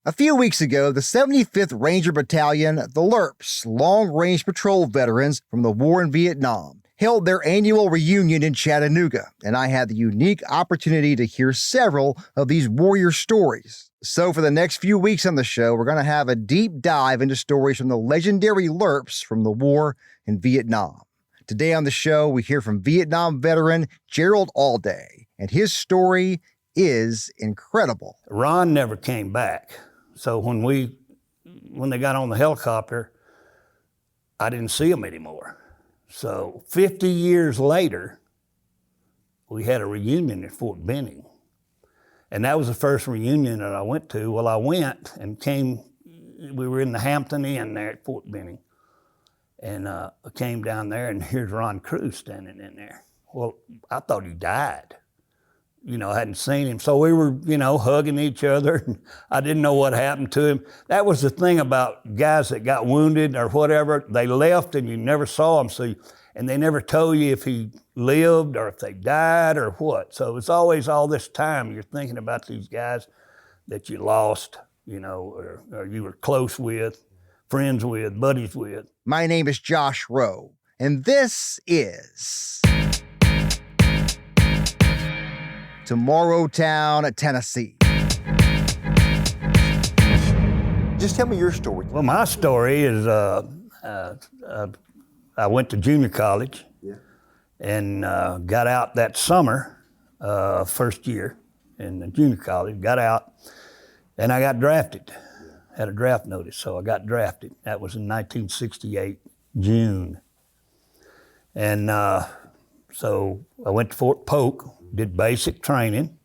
A few weeks ago, the 75th Ranger Battalion, the LRPs, long-range patrol veterans from the war in Vietnam, held their annual reunion in Chattanooga, and I had the unique opportunity to hear several of these warrior stories. So for the next few weeks on the show, we're going to have a deep dive into stories from the legendary LRPs from the war in Vietnam. Today on the show, we hear from Vietnam veteran Gerald Allday, and his story is incredible. Ron never came back. So when they got on the helicopter, I didn't see him anymore. So 50 years later, we had a reunion at Fort Benning. And that was the first reunion that I went to. Well, I went and we were in the Hampton Inn there at Fort Benning. And I came down there and here's Ron Cruz standing in there. Well, I thought he died. I hadn't seen him. So we were, hugging each other. And I didn't know what happened to him. That was the thing about guys that got wounded or whatever. They left and you never saw them. And they never told you if he lived or if they died or what. So it's always all this time you're thinking about these guys that you lost, or you were close with, friends with, buddies with. My name is Josh Roe, and this is Tomorrowtown, Tennessee. Just tell me your story. Well, my story is I went to junior college and got out that summer, first year in the junior college, got out, and I got drafted. Had a draft notice, so I got drafted. That was in 1968, June. And so I went to Fort Polk, did basic training,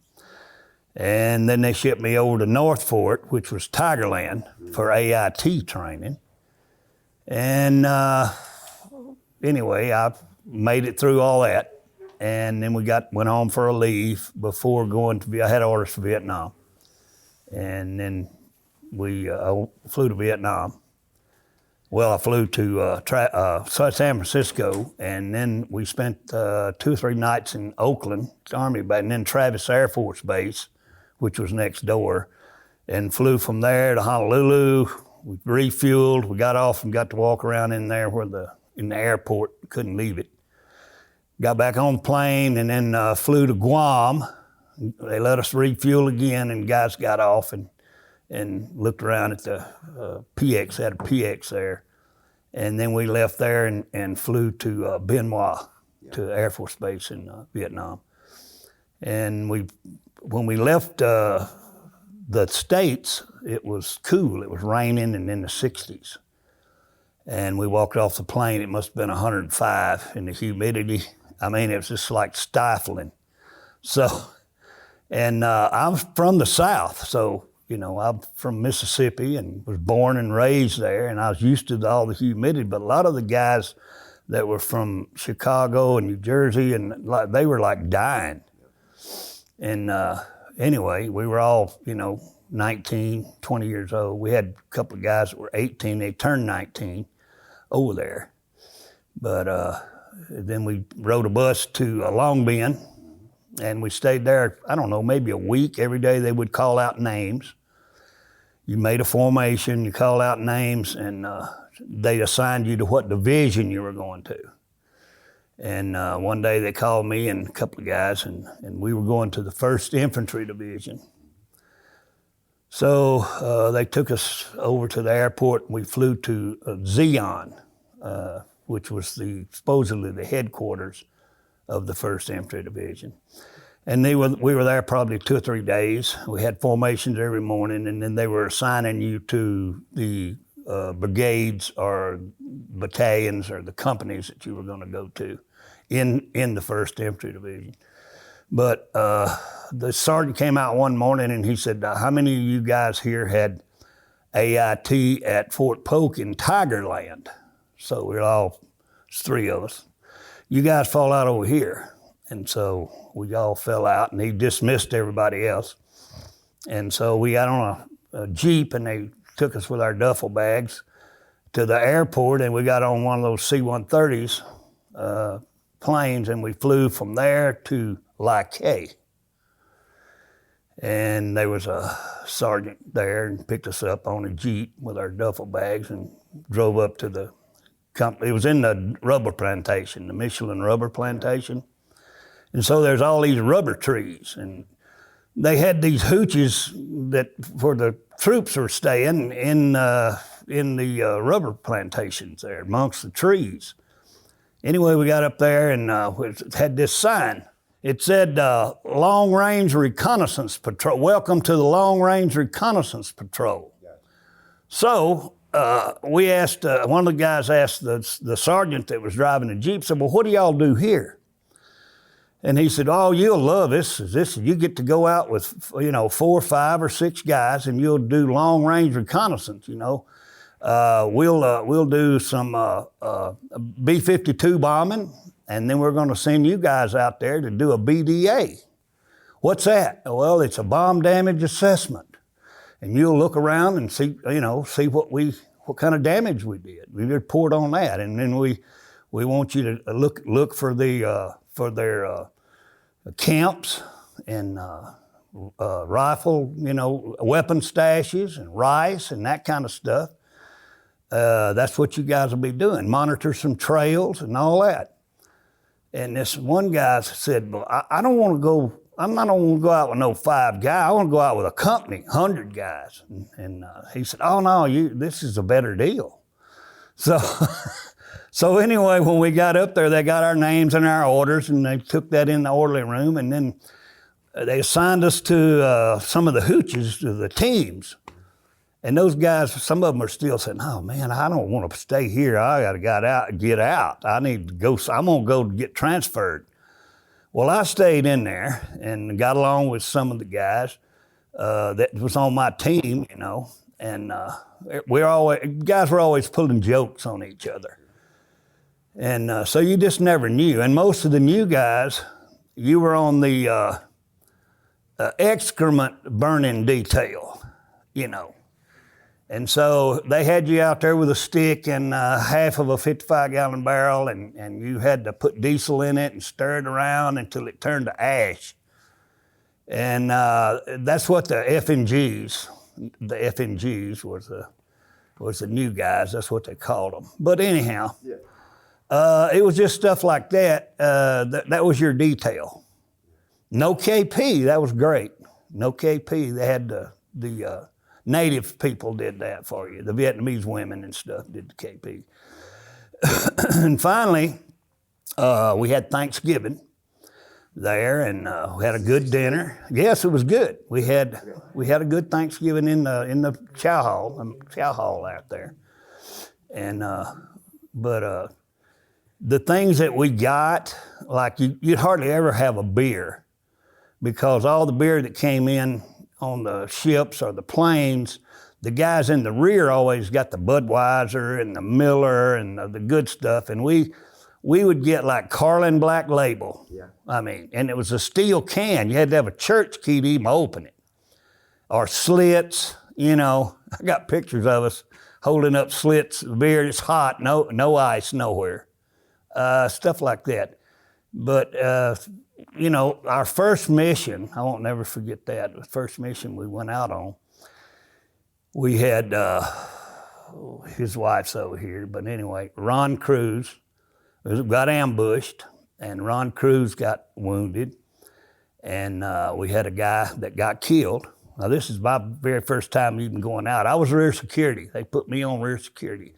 and then they shipped me over to North Fort, which was Tigerland, for AIT training. And anyway, I made it through all that, and then went home for a leave before I had orders for Vietnam. And then I flew to Vietnam. Well, I flew to San Francisco, and then we spent 2 or 3 nights in Oakland, Army Base, and then Travis Air Force Base, which was next door, and flew from there to Honolulu. We refueled, we got off and got to walk around in there in the airport, couldn't leave it. Got back on the plane and then flew to Guam. They let us refuel again, and guys got off and looked around at the PX, had a PX there. And then we left there and flew to Bien Hoa, to Air Force Base in Vietnam. And when we left the States, it was cool. It was raining and in the 60s. And we walked off the plane, it must have been 105, and the humidity, it was just like stifling. So, and I'm from the South, so I'm from Mississippi and was born and raised there, and I was used to all the humidity, but a lot of the guys that were from Chicago and New Jersey, and they were like dying. And anyway, we were all, 19, 20 years old. We had a couple of guys that were 18, they turned 19 over there. But then we rode a bus to Long Bend, and we stayed there, I don't know, maybe a week. Every day they would call out names. You made a formation, you call out names, and they assigned you to what division you were going to. And one day they called me and a couple of guys, and we were going to the 1st Infantry Division. So they took us over to the airport, and we flew to Zion, which was supposedly the headquarters of the 1st Infantry Division. And we were there probably 2 or 3 days. We had formations every morning, and then they were assigning you to the brigades or battalions or the companies that you were going to go to in the 1st Infantry Division. But the sergeant came out one morning and he said, how many of you guys here had AIT at Fort Polk in Tigerland? So we're all, it's 3 of us. You guys fall out over here. And so we all fell out, and he dismissed everybody else. And so we got on a Jeep, and they took us with our duffel bags to the airport, and we got on one of those C-130s planes, and we flew from there to Lac. And there was a sergeant there and picked us up on a Jeep with our duffel bags and drove up to the company. It was in the rubber plantation, the Michelin rubber plantation. And so there's all these rubber trees. And they had these hooches that where the troops were staying in the rubber plantations there amongst the trees. Anyway, we got up there and it had this sign. It said, Long Range Reconnaissance Patrol. Welcome to the Long Range Reconnaissance Patrol. So we asked, one of the guys asked the sergeant that was driving the Jeep, said, well, what do y'all do here? And he said, oh, you'll love this. You get to go out with, 4, 5, or 6 guys and you'll do long range reconnaissance, We'll do some B-52 bombing, and then we're going to send you guys out there to do a BDA. What's that? Well, it's a bomb damage assessment, and you'll look around and see what kind of damage we did. We report on that, and then we want you to look for their camps and rifle, weapon stashes and rice and that kind of stuff. That's what you guys will be doing. Monitor some trails and all that. And this one guy said, well, I don't want to go, I'm not going to go out with no 5 guys. I want to go out with a company, 100 guys. And he said, oh no, this is a better deal. So anyway, when we got up there, they got our names and our orders, and they took that in the orderly room, and then they assigned us to some of the hooches, to the teams. And those guys, some of them are still saying, oh man, I don't want to stay here. I got to get out. I need to go, I'm going to go get transferred. Well, I stayed in there and got along with some of the guys that was on my team, and guys were always pulling jokes on each other. And so you just never knew. And most of the new guys, you were on the excrement burning detail, And so they had you out there with a stick and half of a 55-gallon barrel, and you had to put diesel in it and stir it around until it turned to ash. And that's what the FNGs was the new guys. That's what they called them. But anyhow, it was just stuff like that. That was your detail. No KP, that was great. No KP, they had the Native people did that for you. The Vietnamese women and stuff did the KP. And finally, we had Thanksgiving there, and we had a good dinner. Yes, it was good. We had a good Thanksgiving in the chow hall out there. And but the things that we got, like you'd hardly ever have a beer, because all the beer that came in on the ships or the planes, the guys in the rear always got the Budweiser and the Miller and the good stuff, and we would get like Carlin Black Label. Yeah. And it was a steel can. You had to have a church key to even open it. Or Slits, I got pictures of us holding up Slits beer. It's hot, no ice nowhere. Stuff like that. But our first mission, I won't never forget that. The first mission we went out on, we had his wife's over here, but anyway, Ron Cruz got ambushed, and Ron Cruz got wounded, and we had a guy that got killed. Now, this is my very first time even going out. I was rear security. They put me on rear security.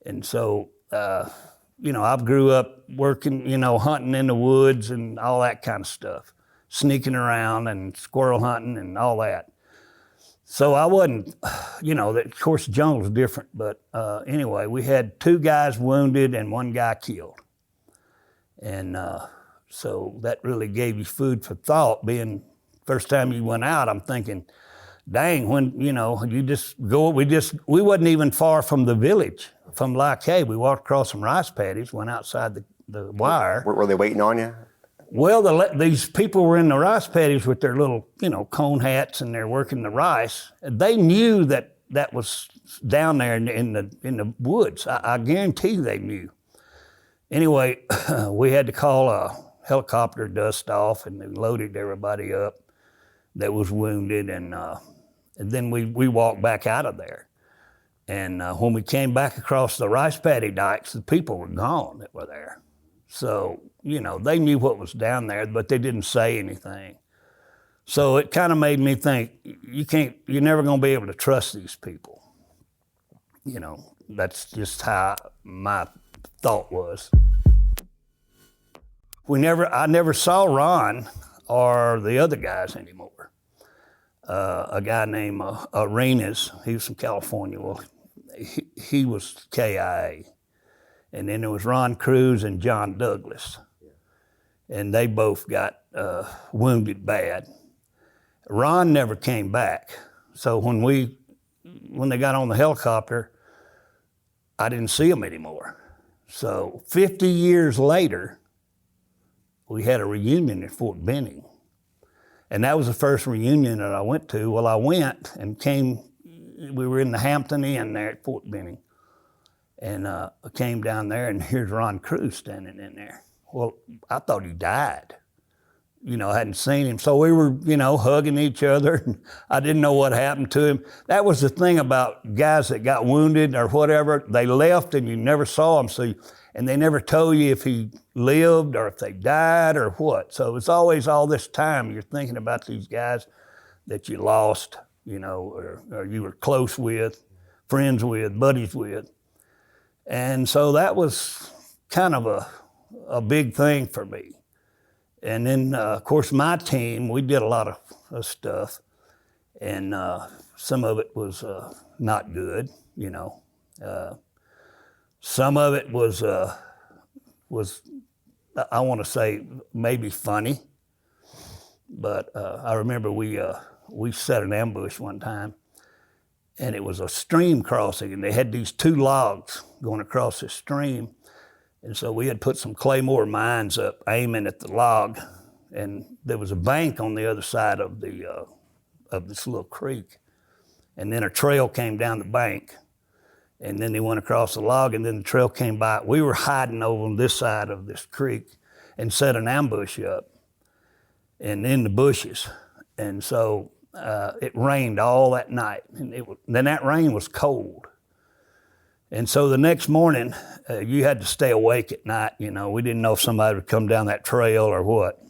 And so, I grew up working, hunting in the woods and all that kind of stuff, sneaking around and squirrel hunting and all that. So I wasn't, of course, the jungle's different, but anyway, we had 2 guys wounded and 1 guy killed. And so that really gave you food for thought. Being first time you went out, I'm thinking, dang, when, you just go, we wasn't even far from the village. From like, hey, we walked across some rice paddies, went outside the wire. Were they waiting on you? Well, these people were in the rice paddies with their little, cone hats, and they're working the rice. They knew that was down there in the woods. I guarantee they knew. Anyway, we had to call a helicopter dust off, and they loaded everybody up. that was wounded, and then we walked back out of there. And when we came back across the rice paddy dikes, the people were gone that were there. So, they knew what was down there, but they didn't say anything. So it kind of made me think, you're never going to be able to trust these people. That's just how my thought was. I never saw Ron or the other guys anymore. A guy named Arenas, he was from California. Well, he was KIA. And then there was Ron Cruz and John Douglas. And they both got wounded bad. Ron never came back. So when they got on the helicopter, I didn't see him anymore. So 50 years later, we had a reunion at Fort Benning. And that was the first reunion that I went to. Well, I went and we were in the Hampton Inn there at Fort Benning. And I came down there, and here's Ron Cruz standing in there. Well, I thought he died. I hadn't seen him. So we were, hugging each other. And I didn't know what happened to him. That was the thing about guys that got wounded or whatever. They left and you never saw them. And they never told you if he lived or if they died or what. So it's always all this time you're thinking about these guys that you lost, or you were close with, friends with, buddies with. And so that was kind of a big thing for me. And then, of course, my team, we did a lot of stuff, and some of it was not good, some of it was I want to say maybe funny, but I remember we set an ambush one time, and it was a stream crossing, and they had these two logs going across this stream. And so we had put some claymore mines up, aiming at the log, and there was a bank on the other side of this little creek. And then a trail came down the bank, and then they went across the log, and then the trail came by. We were hiding over on this side of this creek and set an ambush up and in the bushes. And so it rained all that night, and then that rain was cold. And so the next morning, you had to stay awake at night. We didn't know if somebody would come down that trail or what.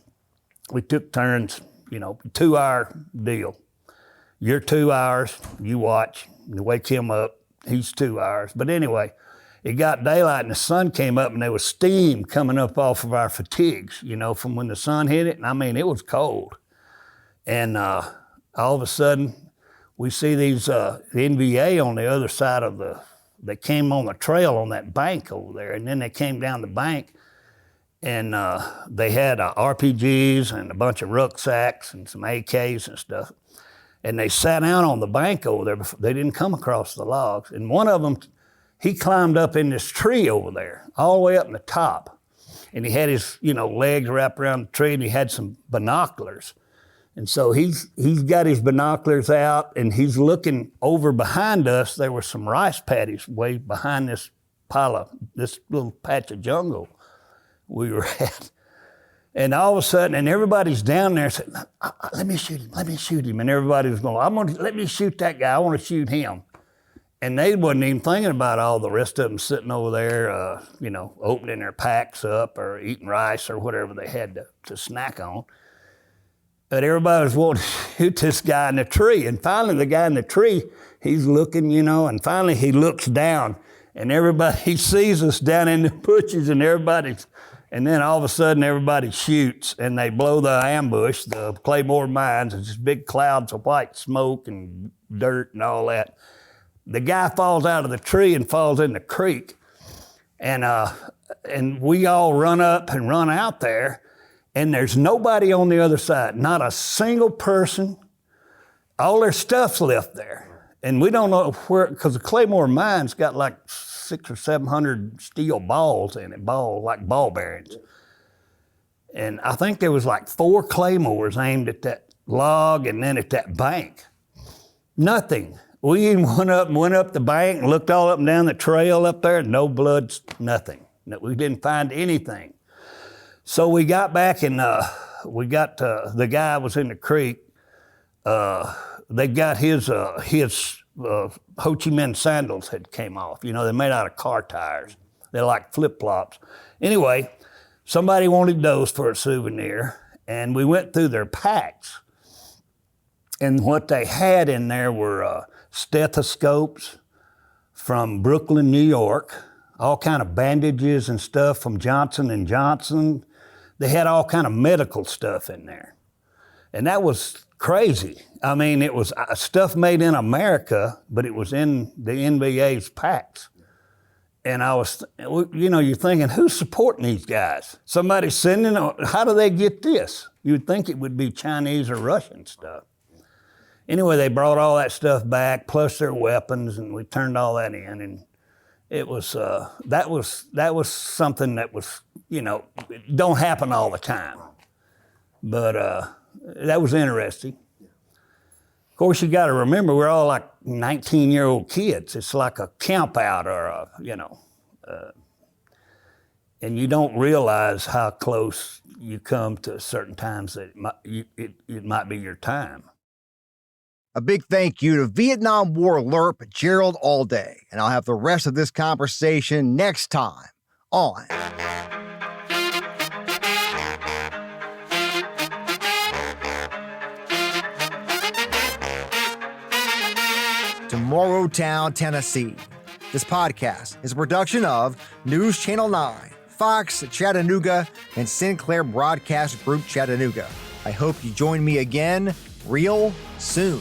We took turns, 2-hour deal. You're 2 hours, you watch, you wake him up, he's 2 hours. But anyway, it got daylight and the sun came up and there was steam coming up off of our fatigues, from when the sun hit it. And I mean, it was cold. And all of a sudden, we see these NVA on the other side of they came on the trail on that bank over there, and then they came down the bank, and they had RPGs and a bunch of rucksacks and some AKs and stuff, and they sat down on the bank over there. They didn't come across the logs, and one of them, he climbed up in this tree over there, all the way up in the top, and he had his legs wrapped around the tree, and he had some binoculars. And so he's got his binoculars out, and he's looking over behind us. There were some rice paddies way behind this little patch of jungle we were at. And all of a sudden, and everybody's down there saying, let me shoot him. And everybody was going, let me shoot that guy, I want to shoot him. And they wasn't even thinking about all the rest of them sitting over there, opening their packs up or eating rice or whatever they had to snack on. But everybody was wanting to shoot this guy in the tree. And finally, the guy in the tree, he's looking, and finally he looks down, and he sees us down in the bushes, and then all of a sudden everybody shoots, and they blow the ambush, the claymore mines. It's just big clouds of white smoke and dirt and all that. The guy falls out of the tree and falls in the creek. And we all run up and run out there. And there's nobody on the other side, not a single person. All their stuff's left there. And we don't know where, because the Claymore mine's got like 600 or 700 steel balls in it, like ball bearings. And I think there was like 4 claymores aimed at that log and then at that bank. Nothing. We even went up the bank and looked all up and down the trail up there, no blood, nothing. No, we didn't find anything. So we got back and the guy was in the creek, they got his Ho Chi Minh sandals had came off. You know, they're made out of car tires. They're like flip-flops. Anyway, somebody wanted those for a souvenir, and we went through their packs. And what they had in there were stethoscopes from Brooklyn, New York, all kind of bandages and stuff from Johnson & Johnson. They had all kind of medical stuff in there. And that was crazy. I mean, it was stuff made in America, but it was in the NVA's packs. And I was, you know, you're thinking, who's supporting these guys? Somebody's sending, how do they get this? You'd think it would be Chinese or Russian stuff. Anyway, they brought all that stuff back, plus their weapons, and we turned all that in. And it was, that was something that was, you know, it don't happen all the time. But that was interesting. Of course, you got to remember, we're all like 19-year-old kids. It's like a camp out or a, you know, and you don't realize how close you come to certain times that it might be your time. A big thank you to Vietnam War LRP Gerald Allday, and I'll have the rest of this conversation next time on Tomorrowtown, Tennessee. This podcast is a production of NewsChannel 9, Fox Chattanooga, and Sinclair Broadcast Group Chattanooga. I hope you join me again real soon.